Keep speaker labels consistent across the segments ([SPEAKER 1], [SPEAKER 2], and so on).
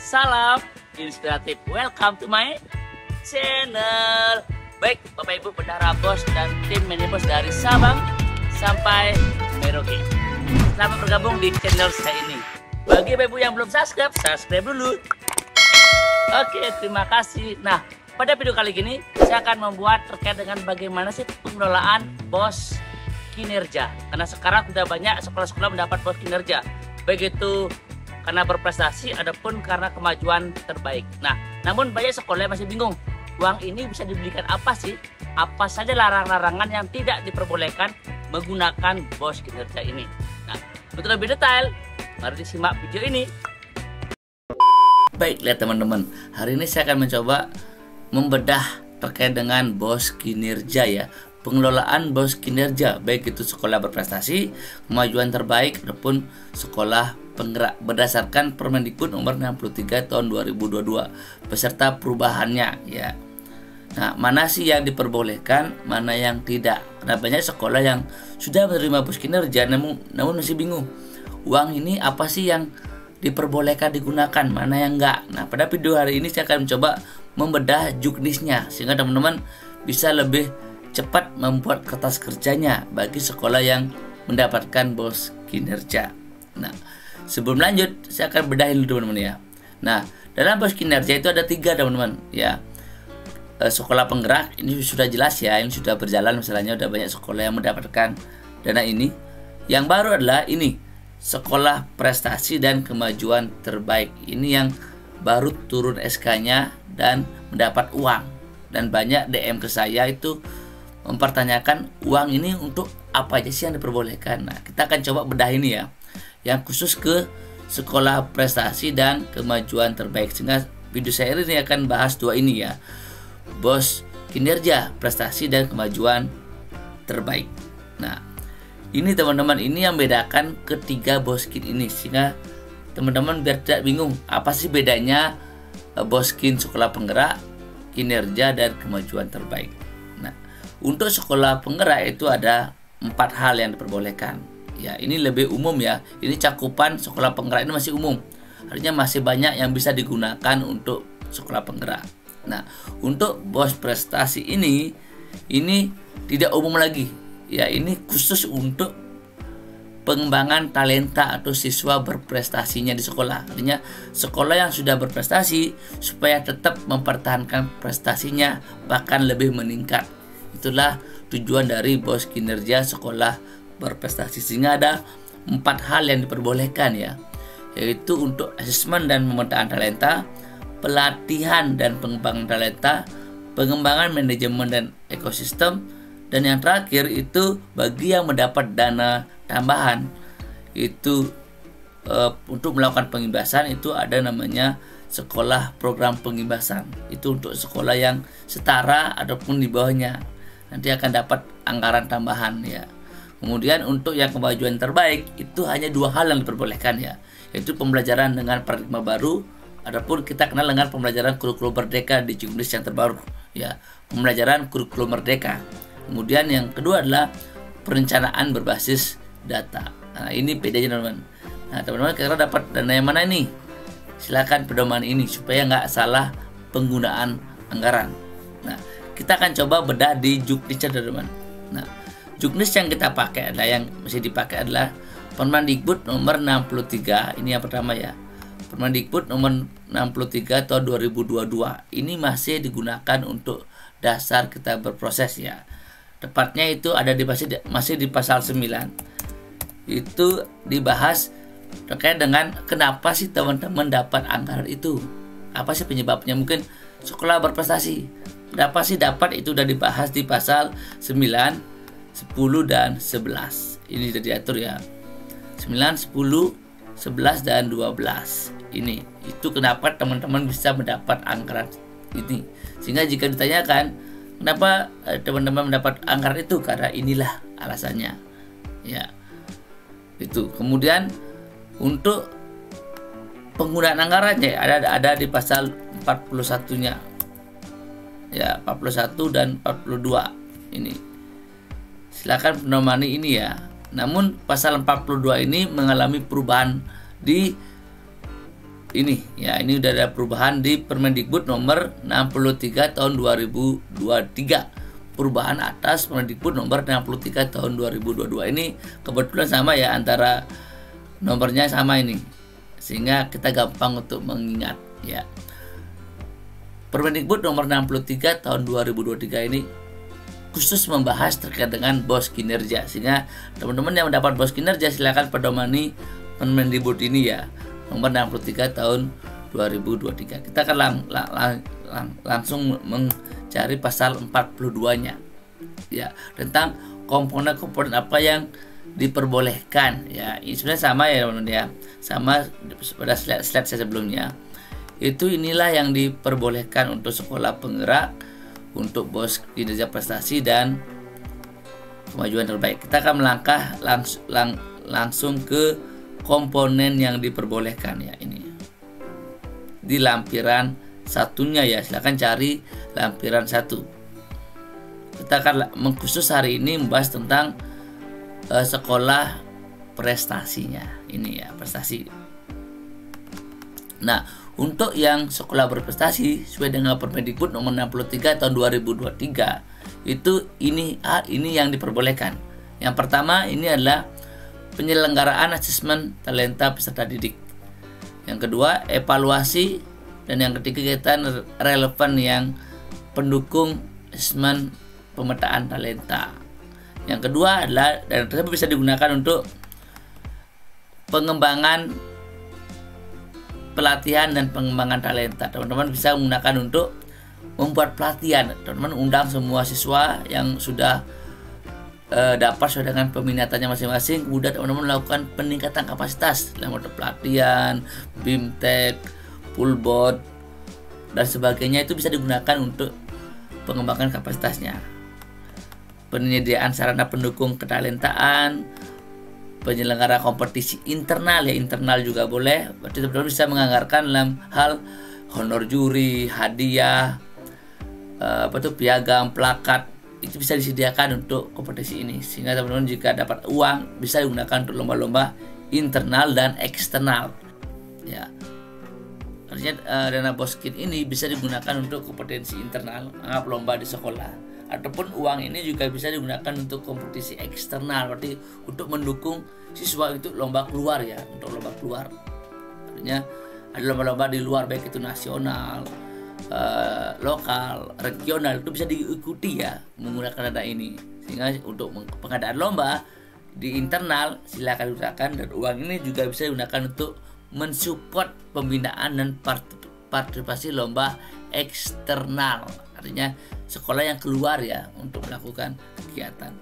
[SPEAKER 1] Salam inspiratif, welcome to my channel. Baik Bapak Ibu Bendahara Bos dan tim Minibos dari Sabang sampai Merauke, selamat bergabung di channel saya ini. Bagi Bapak Ibu yang belum subscribe, subscribe dulu. Oke, terima kasih. Nah, pada video kali ini saya akan membuat terkait dengan bagaimana sih pengelolaan bos kinerja. Karena sekarang sudah banyak sekolah-sekolah mendapat bos kinerja, baik itu karena berprestasi ataupun karena kemajuan terbaik. Nah, namun banyak sekolah yang masih bingung, uang ini bisa dibelikan apa sih? Apa saja larangan-larangan yang tidak diperbolehkan menggunakan bos kinerja ini? Nah, untuk lebih detail, mari disimak video ini. Baik, lihat teman-teman, hari ini saya akan mencoba membedah terkait dengan bos kinerja ya. Pengelolaan bos kinerja, baik itu sekolah berprestasi, kemajuan terbaik ataupun sekolah penggerak berdasarkan Permendikbud nomor 63 tahun 2022 beserta perubahannya ya. Nah, mana sih yang diperbolehkan, mana yang tidak? Karena banyak sekolah yang sudah menerima bos kinerja namun masih bingung. Uang ini apa sih yang diperbolehkan digunakan, mana yang enggak? Nah, pada video hari ini saya akan mencoba membedah juknisnya sehingga teman-teman bisa lebih cepat membuat kertas kerjanya bagi sekolah yang mendapatkan bos kinerja. Nah, sebelum lanjut saya akan bedahin dulu teman-teman ya. Nah, dalam bos kinerja itu ada 3 teman-teman ya. Sekolah penggerak ini sudah jelas ya, ini sudah berjalan, misalnya udah banyak sekolah yang mendapatkan dana ini. Yang baru adalah ini, sekolah prestasi dan kemajuan terbaik. Ini yang baru turun SK-nya dan mendapat uang. Dan banyak DM ke saya itu mempertanyakan uang ini untuk apa aja sih yang diperbolehkan. Nah, kita akan coba bedah ini ya, yang khusus ke sekolah prestasi dan kemajuan terbaik. Sehingga video saya ini akan bahas 2 ini ya, bos kinerja, prestasi dan kemajuan terbaik. Nah, ini teman-teman, ini yang bedakan ketiga bos kin ini, sehingga teman-teman biar tidak bingung apa sih bedanya bos kin sekolah penggerak, kinerja dan kemajuan terbaik. Nah, untuk sekolah penggerak itu ada 4 hal yang diperbolehkan. Ya, ini lebih umum ya. Ini cakupan sekolah penggerak ini masih umum. Artinya masih banyak yang bisa digunakan untuk sekolah penggerak. Nah, untuk bos prestasi ini tidak umum lagi. Ya, ini khusus untuk pengembangan talenta atau siswa berprestasinya di sekolah. Artinya sekolah yang sudah berprestasi supaya tetap mempertahankan prestasinya bahkan lebih meningkat. Itulah tujuan dari bos kinerja sekolah berprestasi. Sehingga ada 4 hal yang diperbolehkan ya, yaitu untuk asesmen dan pemetaan talenta, pelatihan dan pengembangan talenta, pengembangan manajemen dan ekosistem, dan yang terakhir itu bagi yang mendapat dana tambahan itu untuk melakukan pengimbasan itu ada namanya sekolah program pengimbasan. Itu untuk sekolah yang setara ataupun di bawahnya nanti akan dapat anggaran tambahan ya. Kemudian untuk yang kemajuan terbaik itu hanya 2 hal yang diperbolehkan ya, yaitu pembelajaran dengan paradigma baru ataupun kita kenal dengan pembelajaran kurikulum merdeka di juknis yang terbaru ya, pembelajaran kurikulum merdeka. Kemudian yang kedua adalah perencanaan berbasis data. Nah, ini bedanya teman-teman. Nah, teman-teman kira-kira dapat dana yang mana ini? Silakan pedoman ini supaya nggak salah penggunaan anggaran. Nah, kita akan coba bedah di juknisnya teman-teman. Nah, juknis yang kita pakai adalah yang mesti dipakai adalah Permendikbud nomor 63. Ini yang pertama ya. Permendikbud nomor 63 tahun 2022. Ini masih digunakan untuk dasar kita berproses ya. Tepatnya itu ada masih di pasal 9. Itu dibahas terkait dengan kenapa sih teman-teman dapat anggaran itu. Apa sih penyebabnya? Mungkin sekolah berprestasi. Kenapa sih dapat, itu udah dibahas di pasal 9, 10 dan 11. Ini sudah diatur ya. 9, 10, 11 dan 12. Ini itu kenapa teman-teman bisa mendapat anggaran ini. Sehingga jika ditanyakan kenapa teman-teman mendapat anggaran itu, karena inilah alasannya ya. Itu kemudian untuk penggunaan anggarannya ada di pasal 41-nya ya, 41 dan 42 ini. Silakan penomani ini ya. Namun pasal 42 ini mengalami perubahan di ini ya, ini udah ada perubahan di Permendikbud nomor 63 tahun 2023. Perubahan atas Permendikbud nomor 63 tahun 2022. Ini kebetulan sama ya, antara nomornya sama ini, sehingga kita gampang untuk mengingat ya. Permendikbud nomor 63 tahun 2023 ini khusus membahas terkait dengan BOS kinerja, sehingga teman-teman yang mendapat BOS kinerja silakan pedomani Permendikbud ini ya, nomor 63 tahun 2023. Kita akan langsung mencari pasal 42-nya ya, tentang komponen-komponen apa yang diperbolehkan ya. Ini sebenarnya sama ya teman-teman ya, sama pada slide saya sebelumnya. Itu inilah yang diperbolehkan untuk sekolah penggerak, untuk BOS kinerja prestasi dan kemajuan terbaik. Kita akan melangkah langsung ke komponen yang diperbolehkan ya, ini di lampiran satunya ya, silakan cari lampiran 1. Kita akan mengkhusus hari ini membahas tentang sekolah prestasinya ini ya, prestasi. Nah, untuk yang sekolah berprestasi sesuai dengan Permendikbud nomor 63 tahun 2023 itu ini yang diperbolehkan. Yang pertama ini adalah penyelenggaraan asesmen talenta peserta didik. Yang kedua, evaluasi, dan yang ketiga kegiatan relevan yang pendukung asesmen pemetaan talenta. Yang kedua adalah, dan tersebut bisa digunakan untuk pengembangan pelatihan dan pengembangan talenta. Teman-teman bisa menggunakan untuk membuat pelatihan. Teman-teman undang semua siswa yang sudah dapat sesuai dengan peminatannya masing-masing, kemudian teman-teman melakukan peningkatan kapasitas dalam bentuk pelatihan, BIMTEK, Pulbot, dan sebagainya. Itu bisa digunakan untuk pengembangan kapasitasnya. Penyediaan sarana pendukung ketalentaan, penyelenggara kompetisi internal ya, internal juga boleh. Berarti teman-teman bisa menganggarkan dalam hal honor juri, hadiah, piagam, plakat, itu bisa disediakan untuk kompetisi ini, sehingga teman-teman jika dapat uang bisa digunakan untuk lomba-lomba internal dan eksternal ya. Artinya dana BOSKIN ini bisa digunakan untuk kompetensi internal, anggap lomba di sekolah, ataupun uang ini juga bisa digunakan untuk kompetisi eksternal, berarti untuk mendukung siswa itu lomba keluar ya, untuk lomba keluar. Artinya ada lomba-lomba di luar, baik itu nasional, lokal, regional, itu bisa diikuti ya menggunakan dana ini. Sehingga untuk pengadaan lomba di internal silakan gunakan, dan uang ini juga bisa digunakan untuk mensupport pembinaan dan partisipasi lomba eksternal. Artinya sekolah yang keluar ya untuk melakukan kegiatan.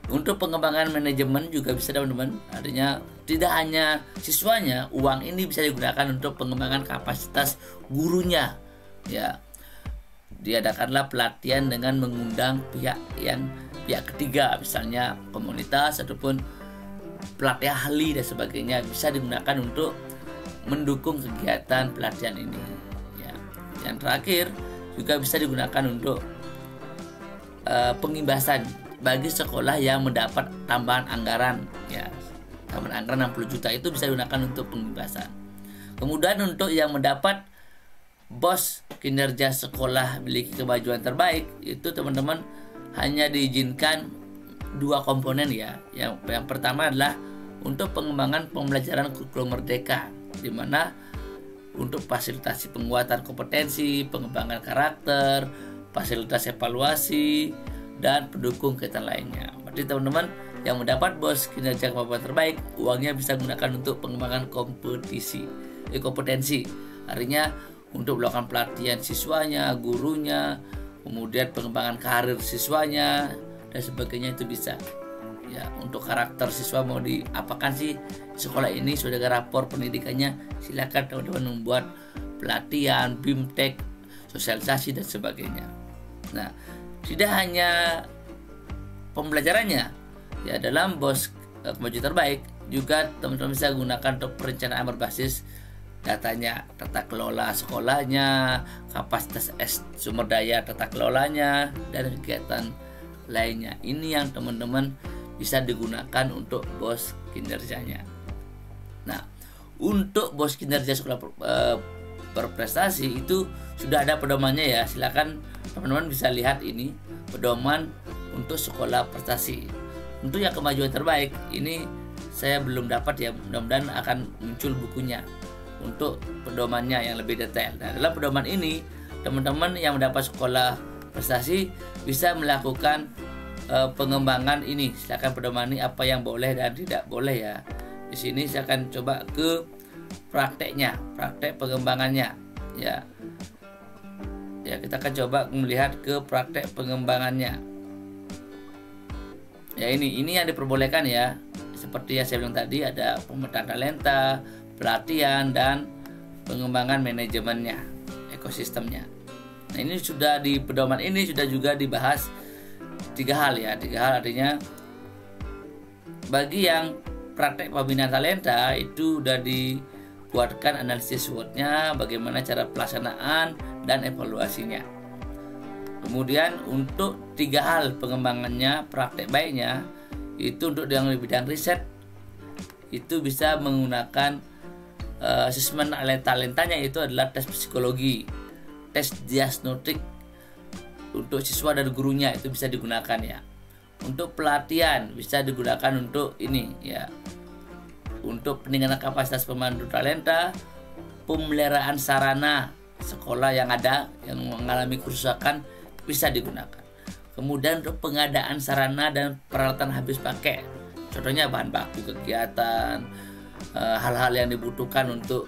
[SPEAKER 1] Untuk pengembangan manajemen juga bisa teman-teman, artinya tidak hanya siswanya, uang ini bisa digunakan untuk pengembangan kapasitas gurunya ya. Diadakanlah pelatihan dengan mengundang pihak ketiga, misalnya komunitas ataupun pelatih ahli dan sebagainya, bisa digunakan untuk mendukung kegiatan pelatihan ini ya. Yang terakhir juga bisa digunakan untuk pengimbasan bagi sekolah yang mendapat tambahan anggaran ya, tambahan anggaran 60 juta itu bisa digunakan untuk pengimbasan. Kemudian untuk yang mendapat BOS kinerja sekolah memiliki kemajuan terbaik, itu teman-teman hanya diizinkan 2 komponen ya. Yang pertama adalah untuk pengembangan pembelajaran kurikulum merdeka, di mana untuk fasilitasi penguatan kompetensi, pengembangan karakter, fasilitas evaluasi, dan pendukung kegiatan lainnya. Berarti teman-teman yang mendapat BOS kinerja kemampuan terbaik, uangnya bisa digunakan untuk pengembangan kompetensi. Artinya untuk melakukan pelatihan siswanya, gurunya, kemudian pengembangan karir siswanya dan sebagainya, itu bisa. Ya, untuk karakter siswa mau diapakan sih sekolah ini sudah ada rapor pendidikannya, silakan teman-teman membuat pelatihan, BIMTEK, sosialisasi dan sebagainya. Nah, tidak hanya pembelajarannya ya, dalam BOS kemajuan terbaik juga teman-teman bisa gunakan untuk perencanaan berbasis datanya, tata kelola sekolahnya, kapasitas sumber daya tata kelolanya, dan kegiatan lainnya. Ini yang teman-teman bisa digunakan untuk BOS kinerjanya. Nah, Untuk bos kinerja sekolah berprestasi itu sudah ada pedomannya ya. Silakan teman-teman bisa lihat ini pedoman untuk sekolah prestasi. Untuk yang kemajuan terbaik ini saya belum dapat ya, mudah-mudahan akan muncul bukunya untuk pedomannya yang lebih detail. Nah, dalam pedoman ini teman-teman yang mendapat sekolah prestasi bisa melakukan pengembangan ini. Silakan pedoman ini apa yang boleh dan tidak boleh ya. Di sini saya akan coba ke praktek pengembangannya ya. Ya, kita akan coba melihat ke praktek pengembangannya. Ya, ini yang diperbolehkan ya. Seperti yang saya bilang tadi, ada pemetaan talenta, pelatihan, dan pengembangan manajemennya, ekosistemnya. Nah, ini sudah di pedoman ini sudah juga dibahas 3 hal ya. 3 hal artinya bagi yang praktek pembinaan talenta itu sudah dibuatkan analisis SWOT-nya, bagaimana cara pelaksanaan dan evaluasinya. Kemudian untuk 3 hal pengembangannya, praktek baiknya itu untuk yang di bidang riset itu bisa menggunakan asesmen talentanya, itu adalah tes psikologi, tes diagnostik untuk siswa dan gurunya, itu bisa digunakan ya. Untuk pelatihan bisa digunakan untuk ini ya, untuk peningkatan kapasitas pemandu talenta, pemeliharaan sarana sekolah yang ada yang mengalami kerusakan bisa digunakan. Kemudian untuk pengadaan sarana dan peralatan habis pakai, contohnya bahan baku kegiatan, hal-hal yang dibutuhkan untuk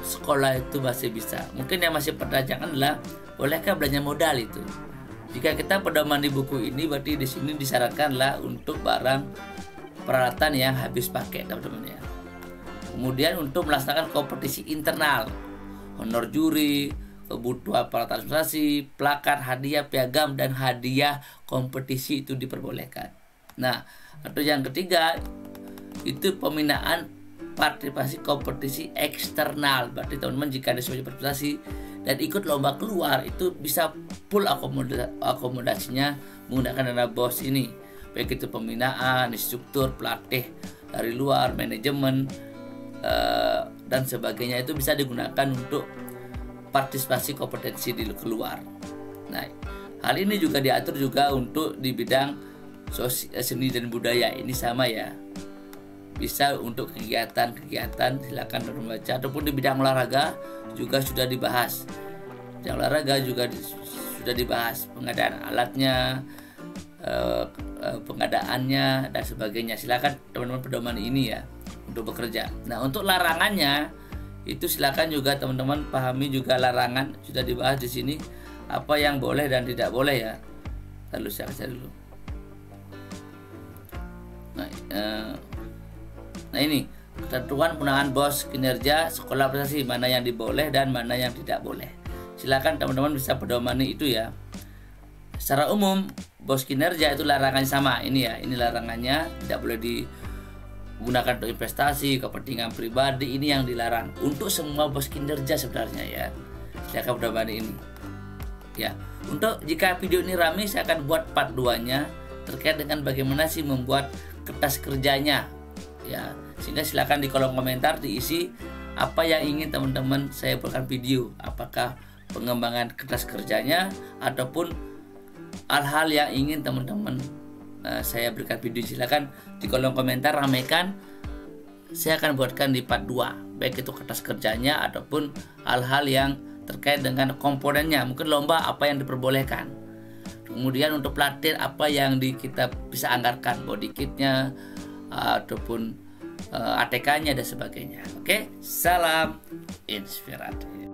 [SPEAKER 1] sekolah itu masih bisa. Mungkin yang masih pertanyaan adalah bolehkah belanja modal itu? Jika kita pedoman di buku ini, berarti di sini disarankanlah untuk barang peralatan yang habis pakai, teman-teman ya. Kemudian untuk melaksanakan kompetisi internal, honor juri, kebutuhan peralatan administrasi, plakat, hadiah, piagam, dan hadiah kompetisi itu diperbolehkan. Nah, atau yang ketiga itu pembinaan partisipasi kompetisi eksternal. Berarti teman-teman jika ada sebuah prestasi dan ikut lomba keluar, itu bisa full akomodasinya menggunakan dana BOS ini, baik itu pembinaan, instruktur, pelatih dari luar, manajemen, dan sebagainya, itu bisa digunakan untuk partisipasi kompetensi di keluar. Nah, hal ini juga diatur juga untuk di bidang seni dan budaya, ini sama ya, bisa untuk kegiatan-kegiatan, silakan membaca. Ataupun di bidang olahraga juga sudah dibahas. Di olahraga juga sudah dibahas pengadaan alatnya, pengadaannya, dan sebagainya. Silakan teman-teman pedoman ini ya untuk bekerja. Nah, untuk larangannya itu silakan juga teman-teman pahami juga larangan, sudah dibahas di sini apa yang boleh dan tidak boleh ya. Lalu saya baca dulu. Nah ini ketentuan penggunaan BOS kinerja sekolah prestasi, mana yang diboleh dan mana yang tidak boleh. Silakan teman-teman bisa pedomani itu ya. Secara umum BOS kinerja itu larangannya sama ini ya. Ini larangannya tidak boleh digunakan untuk investasi, kepentingan pribadi, ini yang dilarang untuk semua BOS kinerja sebenarnya ya. Silakan pedomani ini. Ya, untuk jika video ini ramai, saya akan buat part 2-nya terkait dengan bagaimana sih membuat kertas kerjanya ya. Sehingga silakan di kolom komentar diisi apa yang ingin teman-teman saya buatkan video, apakah pengembangan kertas kerjanya ataupun hal-hal yang ingin teman-teman saya berikan video. Silakan di kolom komentar ramaikan, saya akan buatkan di part 2, baik itu kertas kerjanya ataupun hal-hal yang terkait dengan komponennya, mungkin lomba apa yang diperbolehkan, kemudian untuk pelatihan apa yang kita bisa anggarkan, body kitnya ataupun ATK-nya dan sebagainya. Oke, salam inspiratif.